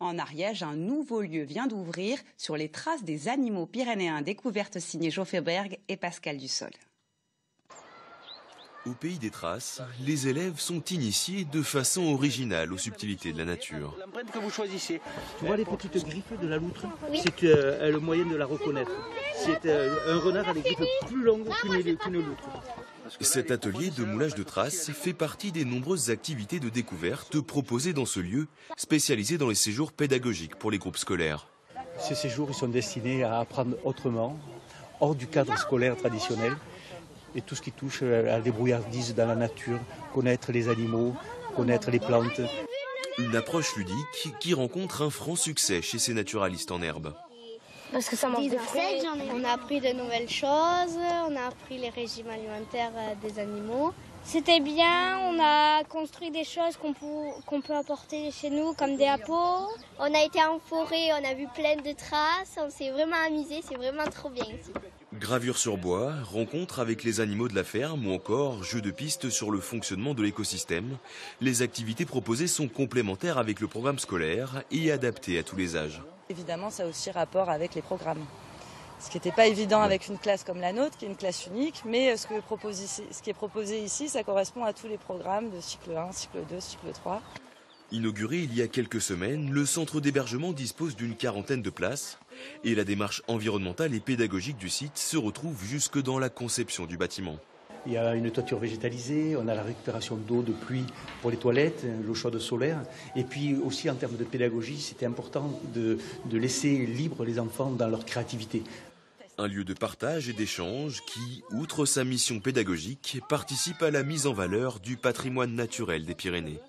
En Ariège, un nouveau lieu vient d'ouvrir sur les traces des animaux pyrénéens découvertes signées Geoffrey Berg et Pascal Dussol. Au pays des traces, les élèves sont initiés de façon originale aux subtilités de la nature. L'empreinte que vous choisissez. Tu vois les petites griffes de la loutre? Oui. C'est le moyen de la reconnaître. C'est un renard à des griffes plus longues qu'une loutre. Cet atelier de moulage de traces fait partie des nombreuses activités de découverte proposées dans ce lieu, spécialisé dans les séjours pédagogiques pour les groupes scolaires. Ces séjours ils sont destinés à apprendre autrement, hors du cadre scolaire traditionnel, et tout ce qui touche à la débrouillardise dans la nature, connaître les animaux, connaître les plantes. Une approche ludique qui rencontre un franc succès chez ces naturalistes en herbe. Parce que ça mange des fruits. On a appris de nouvelles choses, on a appris les régimes alimentaires des animaux. C'était bien, on a construit des choses qu'on peut apporter chez nous, comme des appos. On a été en forêt, on a vu plein de traces, on s'est vraiment amusé, c'est vraiment trop bien ici. Gravure sur bois, rencontres avec les animaux de la ferme ou encore jeux de piste sur le fonctionnement de l'écosystème. Les activités proposées sont complémentaires avec le programme scolaire et adaptées à tous les âges. Évidemment, ça a aussi rapport avec les programmes. Ce qui n'était pas évident avec une classe comme la nôtre, qui est une classe unique, mais ce qui est proposé ici, ça correspond à tous les programmes de cycle 1, cycle 2, cycle 3. Inauguré il y a quelques semaines, le centre d'hébergement dispose d'une 40aine de places et la démarche environnementale et pédagogique du site se retrouve jusque dans la conception du bâtiment. Il y a une toiture végétalisée, on a la récupération d'eau de pluie pour les toilettes, l'eau chaude solaire. Et puis aussi en termes de pédagogie, c'était important de laisser libre les enfants dans leur créativité. Un lieu de partage et d'échange qui, outre sa mission pédagogique, participe à la mise en valeur du patrimoine naturel des Pyrénées.